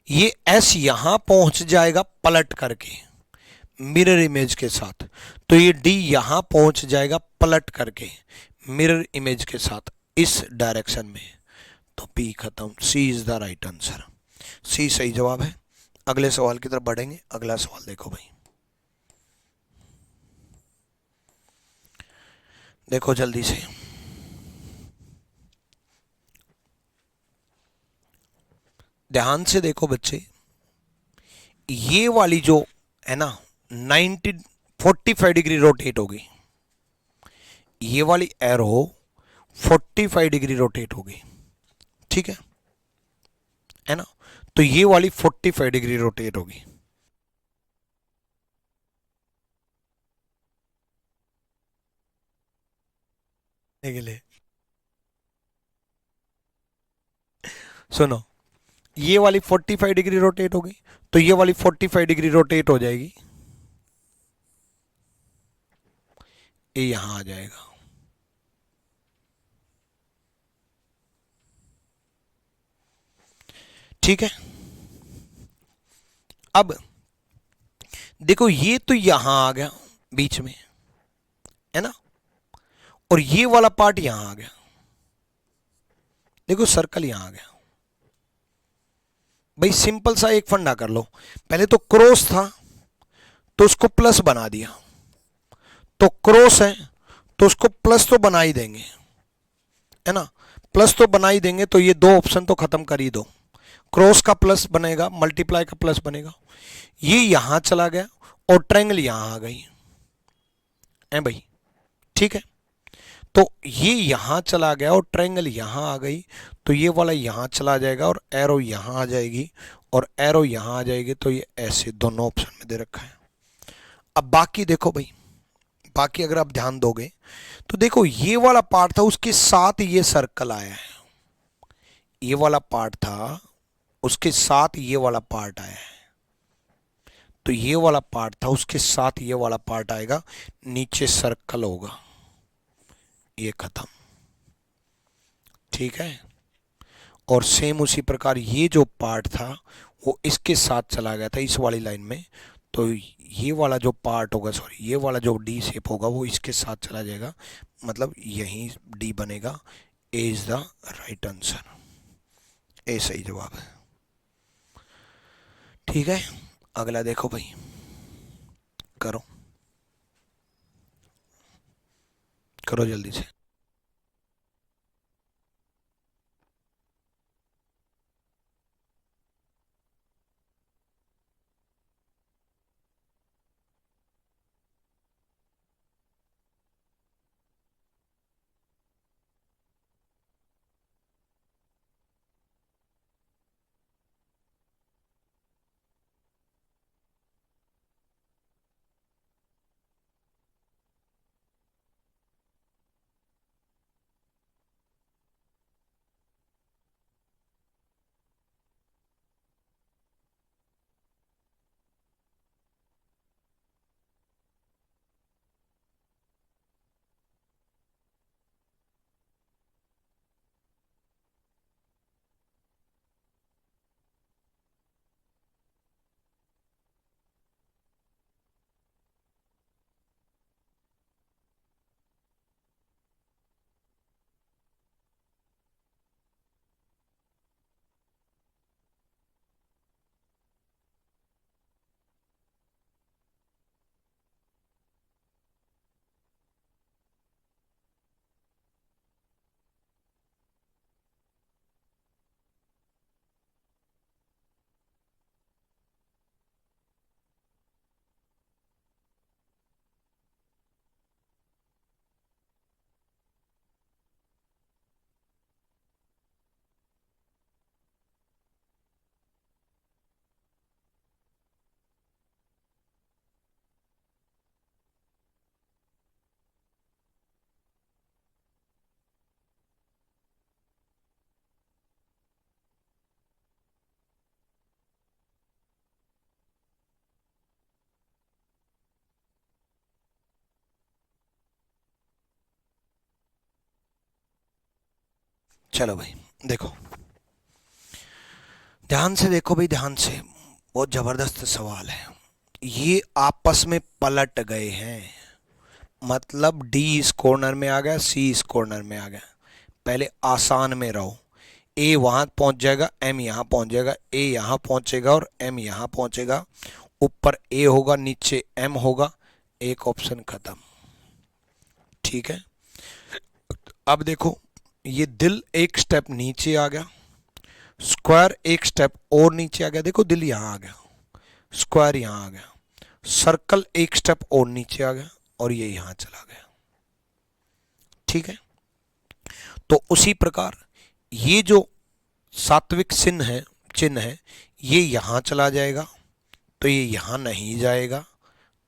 [SPEAKER 1] ये एस यहां पहुंच जाएगा पलट करके मिरर इमेज के साथ, तो ये डी यहां पहुंच जाएगा पलट करके मिरर इमेज के साथ इस डायरेक्शन में, तो पी खत्म। सी इज द राइट आंसर, सी सही जवाब है। अगले सवाल की तरफ बढ़ेंगे। अगला सवाल देखो भाई, देखो जल्दी से, ध्यान से देखो बच्चे, ये वाली जो है ना 90 45 डिग्री रोटेट होगी, ये वाली एरो 45 डिग्री रोटेट होगी, ठीक है ना, तो ये वाली 45 डिग्री रोटेट होगी। के लिए सुनो, ये वाली 45 डिग्री रोटेट होगी, तो ये वाली 45 डिग्री रोटेट हो जाएगी, ये यहां आ जाएगा। ठीक है, अब देखो ये तो यहां आ गया बीच में, है ना, और ये वाला पार्ट यहां आ गया, देखो सर्कल यहां आ गया। भाई सिंपल सा एक फंडा कर लो, पहले तो क्रॉस था तो उसको प्लस बना दिया, तो क्रॉस है तो उसको प्लस तो बना ही देंगे, है ना, प्लस तो बना ही देंगे, तो ये दो ऑप्शन तो खत्म कर ही दो, क्रॉस का प्लस बनेगा, मल्टीप्लाई का प्लस बनेगा, ये यहां चला गया और ट्रायंगल यहां आ गई है भाई। ठीक है, तो ये यहां चला गया और ट्रायंगल यहां आ गई, तो ये वाला यहां चला जाएगा और एरो यहां आ जाएगी, और एरो यहां आ जाएगी, तो ये ऐसे दोनों ऑप्शन में दे रखा है। अब बाकी देखो भाई, बाकी अगर आप ध्यान दोगे तो देखो ये वाला पार्ट था, उसके साथ ये सर्कल आया है, ये वाला पार्ट था उसके साथ ये वाला पार्ट आया है, तो ये वाला पार्ट था उसके साथ ये वाला पार्ट आएगा, नीचे सर्कल होगा, ये खत्म। ठीक है, और सेम उसी प्रकार ये जो पार्ट था वो इसके साथ चला गया था इस वाली लाइन में, तो ये वाला जो पार्ट होगा, सॉरी ये वाला जो डी शेप होगा वो इसके साथ चला जाएगा, मतलब यही डी बनेगा। ए इज द राइट आंसर, ए सही जवाब है। ठीक है, अगला देखो भाई, करो करो जल्दी से। चलो भाई देखो, ध्यान से देखो भाई, ध्यान से, बहुत जबरदस्त सवाल है। ये आपस में पलट गए हैं, मतलब डी इस कॉर्नर में आ गया, सी इस कॉर्नर में आ गया। पहले आसान में रहो, ए वहां पहुंच जाएगा, एम यहां पहुंच जाएगा, ए यहां पहुंचेगा और एम यहां पहुंचेगा। ऊपर ए होगा, नीचे एम होगा, एक ऑप्शन खत्म। ठीक है, अब देखो, ये दिल एक स्टेप नीचे आ गया, स्क्वायर एक स्टेप और नीचे आ गया। देखो दिल यहां आ गया, स्क्वायर यहां आ गया, सर्कल एक स्टेप और नीचे आ गया और ये यहां चला गया। ठीक है, तो उसी प्रकार ये जो सात्विक चिन्ह है, ये यहां चला जाएगा, तो ये यहां नहीं जाएगा,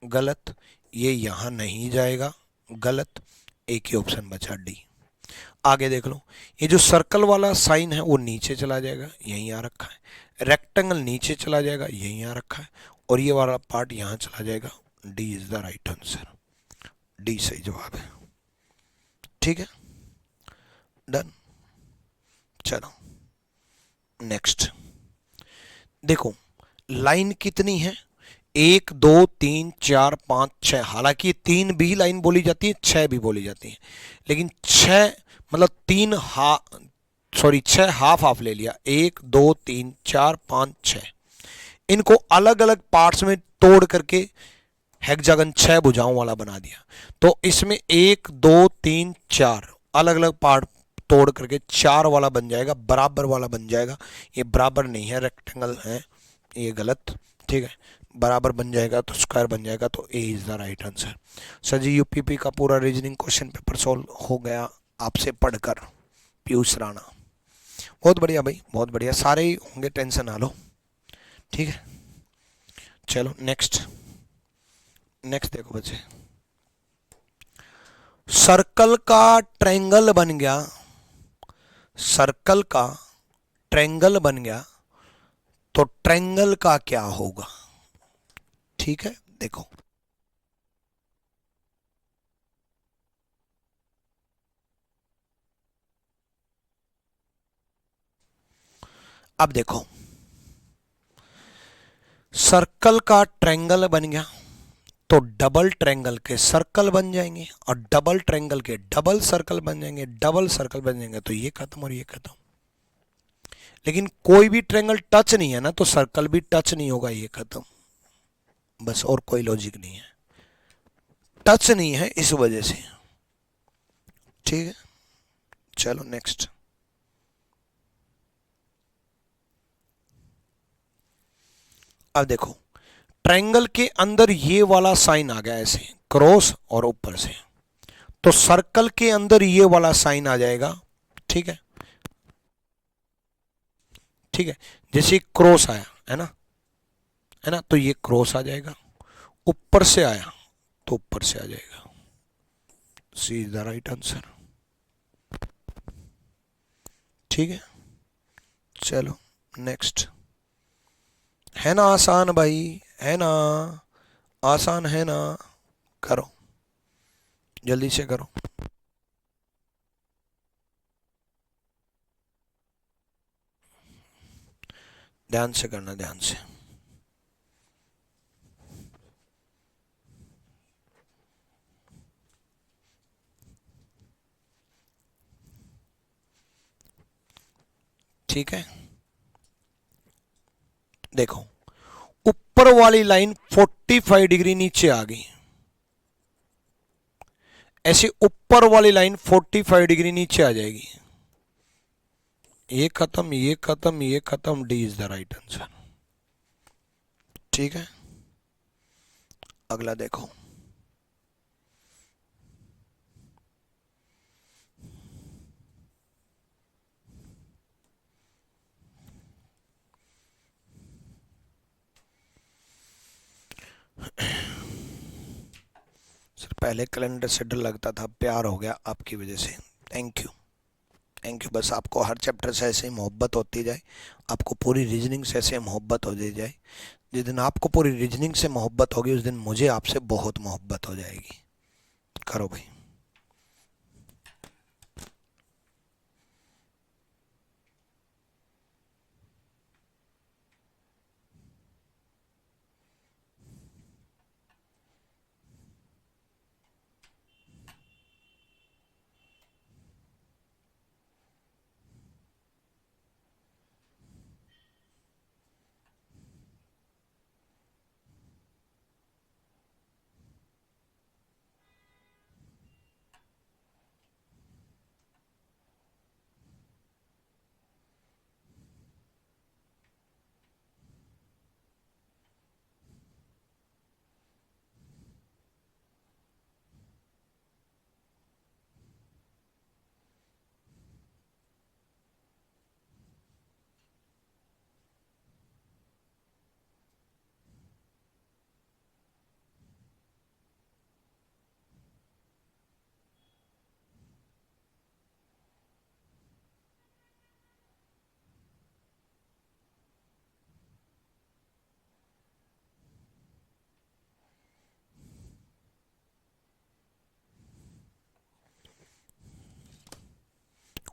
[SPEAKER 1] गलत। ये यहां नहीं जाएगा, गलत। एक ही ऑप्शन बचा डी। आगे देख लो, ये जो सर्कल वाला साइन है वो नीचे चला जाएगा, यहीं आ रखा है। रेक्टेंगल नीचे चला जाएगा, यहीं आ रखा है। और ये वाला पार्ट यहां चला जाएगा। D is the right answer, D सही जवाब है। ठीक है, डन। चलो नेक्स्ट देखो, लाइन कितनी है, 1 2 3 4 5 6। हालांकि 3 भी लाइन बोली जाती है, 6 भी बोली जाती है, लेकिन 6 मतलब 6 हाफ हाफ ले लिया। 1 2 3 4 5 6, इनको अलग अलग पार्ट्स में तोड़ करके हेक्सागन 6 भुजाओं वाला बना दिया। तो इसमें 1 2 3 4 अलग अलग पार्ट तोड़ करके 4 वाला बन जाएगा, बराबर वाला बन जाएगा। ये बराबर नहीं है, रेक्टेंगल है, ये गलत। ठीक है, बराबर बन जाएगा तो स्क्वायर बन जाएगा, तो A is the right answer. Sir जी यूपीपी का पूरा रीजनिंग क्वेश्चन पेपर सॉल्व हो गया आपसे पढ़कर, पीयूष राणा। बहुत बढ़िया भाई, बहुत बढ़िया, सारे ही होंगे, टेंशन ना लो। ठीक है, चलो नेक्स्ट देखो बच्चे, सर्कल का ट्रायंगल बन गया, सर्कल का ट्रायंगल बन गया, तो ट्रायंगल का क्या होगा। ठीक है, देखो अब देखो, सर्कल का ट्रायंगल बन गया तो डबल ट्रायंगल के सर्कल बन जाएंगे, और डबल ट्रायंगल के डबल सर्कल बन जाएंगे, डबल सर्कल बन जाएंगे, तो ये खत्म और ये खत्म। लेकिन कोई भी ट्रायंगल टच नहीं है ना, तो सर्कल भी टच नहीं होगा, ये खत्म। बस, और कोई लॉजिक नहीं है, टच नहीं है इस वजह से। ठीक है, चलो नेक्स्ट। अब देखो, ट्रायंगल के अंदर ये वाला साइन आ गया ऐसे क्रॉस और ऊपर से, तो सर्कल के अंदर ये वाला साइन आ जाएगा। ठीक है, ठीक है, जैसे क्रॉस आया है ना, तो ये क्रॉस आ जाएगा। ऊपर से आया तो ऊपर से आ जाएगा। सी इज द राइट आंसर। ठीक है, चलो नेक्स्ट। है ना आसान भाई, है ना आसान, है ना, करो जल्दी से करो। ध्यान से करना, ध्यान से। ठीक है, देखो, ऊपर वाली लाइन 45 डिग्री नीचे आ गई, ऐसे ऊपर वाली लाइन 45 डिग्री नीचे आ जाएगी। ये खत्म, ये खत्म, ये खत्म, D is the right answer. ठीक है, अगला देखो, सर पहले कैलेंडर से डर लगता था, प्यार हो गया आपकी वजह से। Thank you, thank you. बस आपको हर चैप्टर से ऐसे ही मोहब्बत होती जाए, आपको पूरी रीजनिंग से ऐसे मोहब्बत हो जाए। जिस दिन आपको पूरी रीजनिंग से मोहब्बत होगी, उस दिन मुझे आपसे बहुत मोहब्बत हो जाएगी। करो भाई।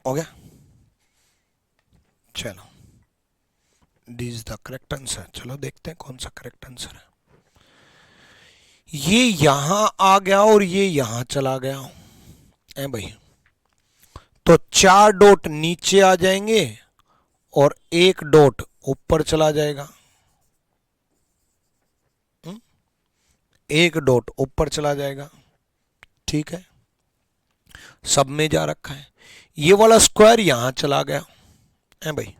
[SPEAKER 1] हो गया, चलो D is the correct answer. चलो देखते हैं कौन सा करेक्ट आंसर है। ये यहां आ गया और ये यहां चला गया है भाई, तो 4 डॉट नीचे आ जाएंगे और 1 डॉट ऊपर चला जाएगा। 1 डॉट ऊपर चला जाएगा, ठीक है, सब में जा रखा है। ये वाला स्क्वायर यहां चला गया है भाई,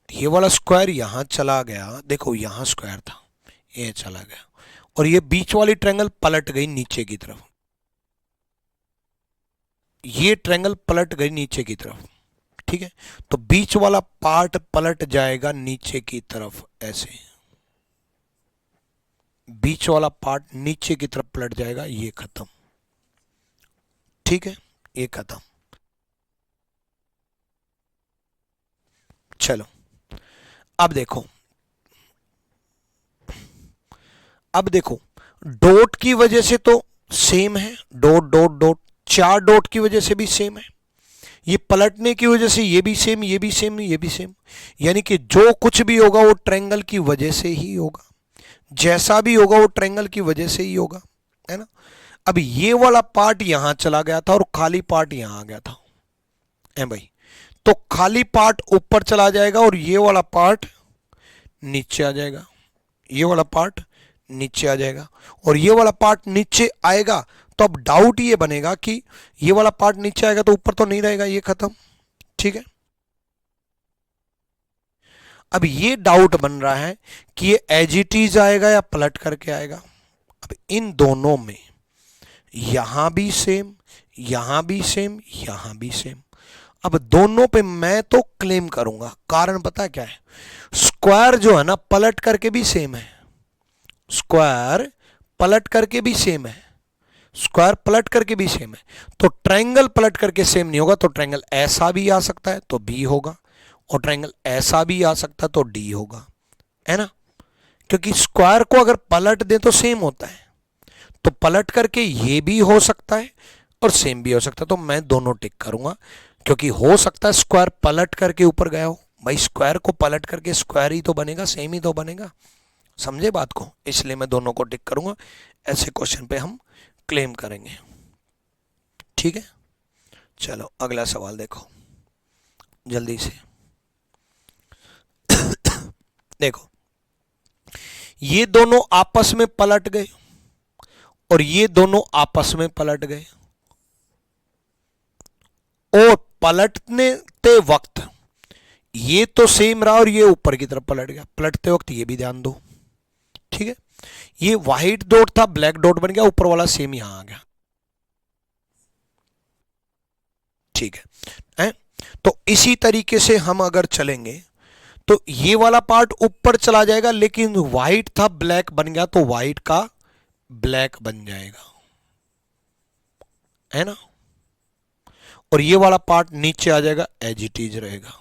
[SPEAKER 1] ये वाला स्क्वायर यहां चला गया, देखो यहां स्क्वायर था, ये चला गया, और ये बीच वाली ट्रायंगल पलट गई नीचे की तरफ, ये ट्रायंगल पलट गई नीचे की तरफ, ठीक है, तो बीच वाला पार्ट पलट जाएगा नीचे की तरफ, ऐसे बीच वाला पार्ट नीचे की तरफ पलट जाएगा, ये खत्म, ठीक है, ये खत्म। चलो अब देखो, अब देखो डॉट की वजह से तो सेम है, डॉट डॉट डॉट, 4 डॉट की वजह से भी सेम है, ये पलटने की वजह से ये भी सेम, ये भी सेम, ये भी सेम, यानी कि जो कुछ भी होगा वो ट्रायंगल की वजह से ही होगा, जैसा भी होगा वो ट्रायंगल की वजह से ही होगा, है ना। अब ये वाला पार्ट यहां चला गया था और खाली पार्ट यहां आ गया था, है भाई, तो खाली पार्ट ऊपर चला जाएगा और ये वाला पार्ट नीचे आ जाएगा, ये वाला पार्ट नीचे आ जाएगा, और ये वाला पार्ट नीचे आएगा, तो अब डाउट ये बनेगा कि ये वाला पार्ट नीचे आएगा तो ऊपर तो नहीं रहेगा, ये खत्म, ठीक है। अब ये डाउट बन रहा है कि ये एज इट इज आएगा या पलट करके आएगा। अब इन दोनों में यहां भी सेम, यहां भी सेम, यहां भी सेम, अब दोनों पे मैं तो क्लेम करूंगा, कारण पता क्या है, स्क्वायर जो है ना पलट करके भी सेम है, स्क्वायर पलट करके भी सेम है, स्क्वायर पलट करके भी सेम है, तो ट्रायंगल पलट करके सेम नहीं होगा, तो ट्रायंगल ऐसा भी आ सकता है तो बी होगा, और ट्रायंगल ऐसा भी आ सकता है तो डी होगा, है ना, क्योंकि स्क्वायर को अगर पलट दें तो सेम होता है, तो पलट करके ये भी हो सकता है और सेम भी हो सकता है, तो मैं दोनों टिक करूंगा, क्योंकि हो सकता है स्क्वायर पलट करके ऊपर गया हो, भाई स्क्वायर को पलट करके स्क्वायर ही तो बनेगा, सेम ही तो बनेगा, समझे बात को, इसलिए मैं दोनों को टिक करूंगा, ऐसे क्वेश्चन पे हम क्लेम करेंगे, ठीक है। चलो अगला सवाल देखो जल्दी से, देखो ये दोनों आपस में पलट गए और ये दोनों आपस में पलट गए, और पलटने ते वक्त ये तो सेम रहा और ये ऊपर की तरफ पलट गया, पलटते वक्त ये भी ध्यान दो, ठीक है, ये व्हाइट डॉट था ब्लैक डॉट बन गया, ऊपर वाला सेम यहां आ गया, ठीक है, तो इसी तरीके से हम अगर चलेंगे तो ये वाला पार्ट ऊपर चला जाएगा, लेकिन व्हाइट था ब्लैक बन गया तो व्हाइट का ब्लैक बन जाएगा, है ना, और ये वाला पार्ट नीचे आ जाएगा, एज इट इज रहेगा,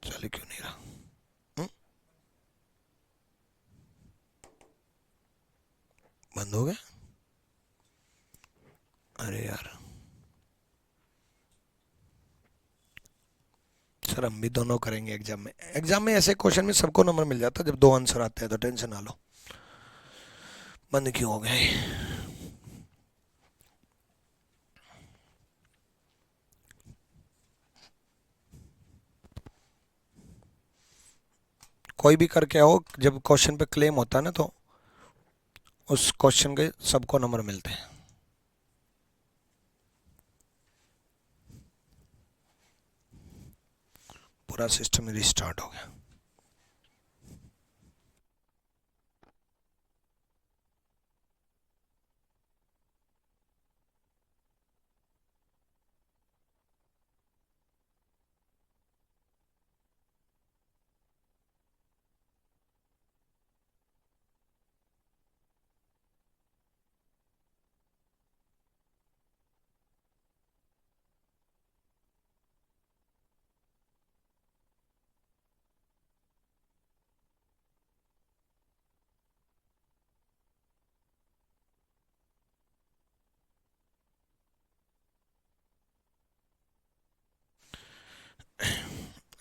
[SPEAKER 1] चले क्यों नहीं रहा, बंद हो गया, अरे यार सर हम भी दोनों करेंगे एग्जाम में, एग्जाम में ऐसे क्वेश्चन में सबको नंबर मिल जाता है, जब 2 आंसर आते हैं तो टेंशन ना लो। बंद क्यों हो गए, कोई भी करके आओ, जब क्वेश्चन पे क्लेम होता है ना तो उस क्वेश्चन के सबको नंबर मिलते हैं। पूरा सिस्टम रिस्टार्ट हो गया।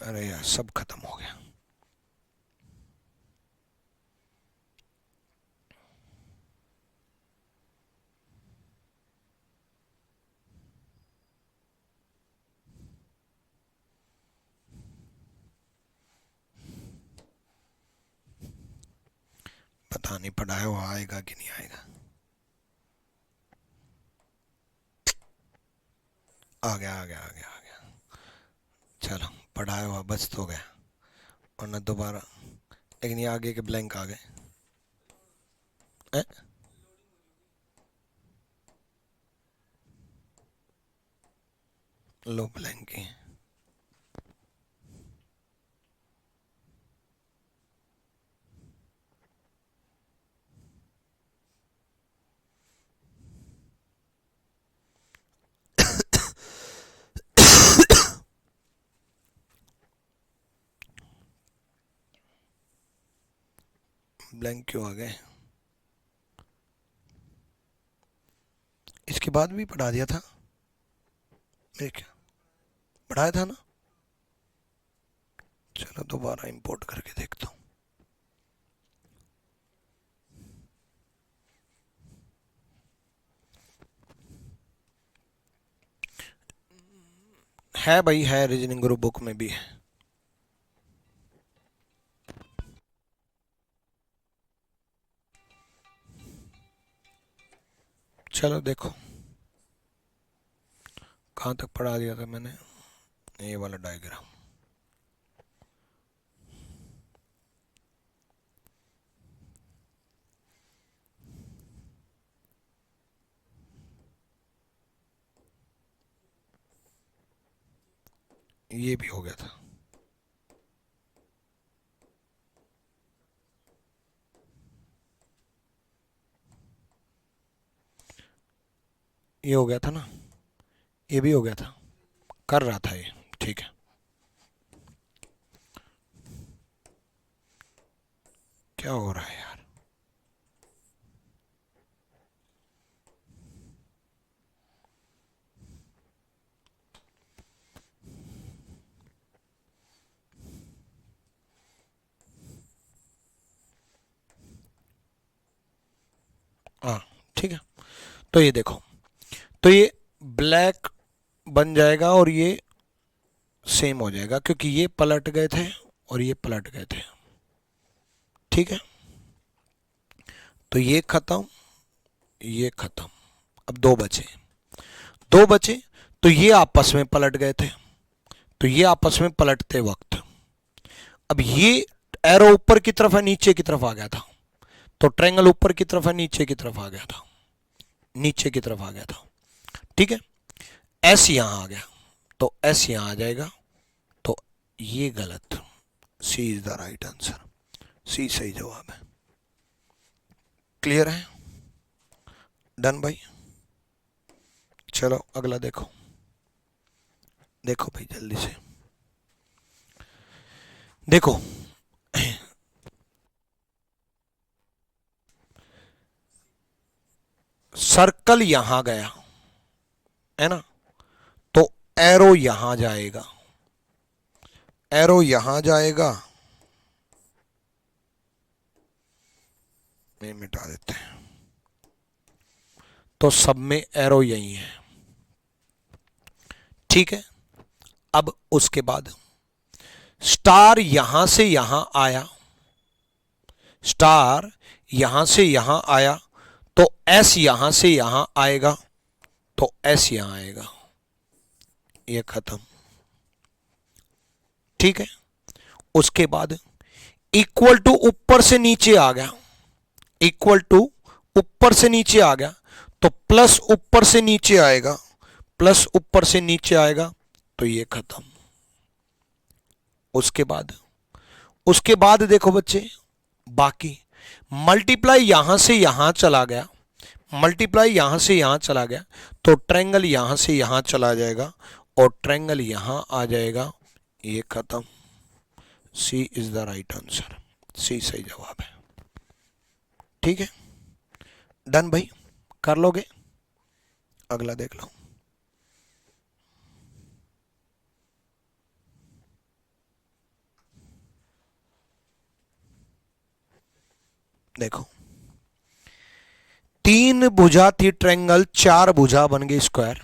[SPEAKER 1] अरे यार सब खत्म हो गया। पता नहीं पढ़ाया हुआ आएगा कि नहीं आएगा। आ गया आ गया आ गया आ गया। चलो पढ़ाया हुआ बच तो गया, वरना दोबारा। लेकिन ये आगे के ब्लैंक आ गए। लो ब्लैंक ही। ब्लैंक क्यों आ गए? इसके बाद भी पढ़ा दिया था मेरे, क्या पढ़ाया था ना? चलो दोबारा इंपोर्ट करके देखता हूँ। है भाई, है, रीजनिंग ग्रुप बुक में भी है। चलो देखो कहाँ तक पढ़ा दिया था मैंने। ये वाला डायग्राम। ये भी हो गया था। ये हो गया था ना, ये भी हो गया था, कर रहा था ये। ठीक है, क्या हो रहा है यार? हाँ ठीक है। तो ये देखो, तो ये ब्लैक बन जाएगा और ये सेम हो जाएगा, क्योंकि ये पलट गए थे और ये पलट गए थे। ठीक है, तो ये खत्म, ये खत्म। अब दो बचे, दो बचे। तो ये आपस में पलट गए थे, तो ये आपस में पलटते वक्त अब ये एरो ऊपर की तरफ है, नीचे की तरफ आ गया था। तो ट्रायंगल ऊपर की तरफ है, नीचे की तरफ आ गया था, नीचे की तरफ आ गया था। ठीक है, एस यहां आ गया, तो एस यहां आ जाएगा। तो ये गलत, सी इज द राइट आंसर। सी सही जवाब है। क्लियर है? डन भाई। चलो अगला देखो, देखो भाई जल्दी से देखो। सर्कल यहां गया है ना, तो एरो यहां जाएगा, एरो यहां जाएगा। ये मिटा देते हैं, तो सब में एरो यही है। ठीक है, अब उसके बाद स्टार यहां से यहां आया, स्टार यहां से यहां आया, तो एस यहां से यहां आएगा, तो एस यहां आएगा। ये खत्म। ठीक है, उसके बाद इक्वल टू ऊपर से नीचे आ गया, इक्वल टू ऊपर से नीचे आ गया, तो प्लस ऊपर से नीचे आएगा, प्लस ऊपर से नीचे आएगा, तो ये खत्म। उसके बाद, उसके बाद देखो बच्चे, बाकी मल्टीप्लाई यहां से यहां चला गया, मल्टीप्लाई यहां से यहां चला गया, तो ट्रायंगल यहां से यहां चला जाएगा और ट्रायंगल यहां आ जाएगा। ये खत्म। सी इज द राइट आंसर, सी सही जवाब है। ठीक है, डन भाई, कर लोगे? अगला देख लो। देखो, 3 भुजा थी ट्रायंगल, 4 भुजा बन गई स्क्वायर,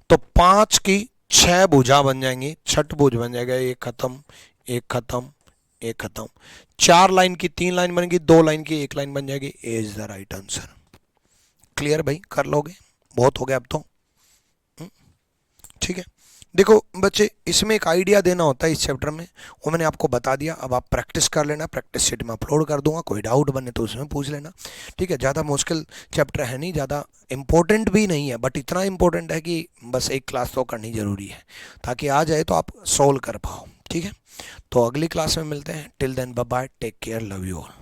[SPEAKER 1] तो 5 की 6 भुजा बन जाएंगी, छठ भुज बन जाएगा, एक खत्म, एक खत्म, एक खत्म। 4 लाइन की 3 लाइन बनेगी, 2 लाइन की 1 लाइन बन जाएगी। A is the right answer. Clear भाई, कर लोगे? बहुत हो गया अब तो। ठीक है, देखो बच्चे, इसमें एक आइडिया देना होता है इस चैप्टर में, वो मैंने आपको बता दिया। अब आप प्रैक्टिस कर लेना, प्रैक्टिस शीट में अपलोड कर दूंगा, कोई डाउट बने तो उसमें पूछ लेना। ठीक है, ज़्यादा मुश्किल चैप्टर है नहीं, ज़्यादा इंपॉर्टेंट भी नहीं है, बट इतना इंपॉर्टेंट है कि बस एक क्लास तो करनी ज़रूरी है, ताकि आ जाए तो आप सोल्व कर पाओ। ठीक है, तो अगली क्लास में मिलते हैं। Till then bye bye, take care, love you all.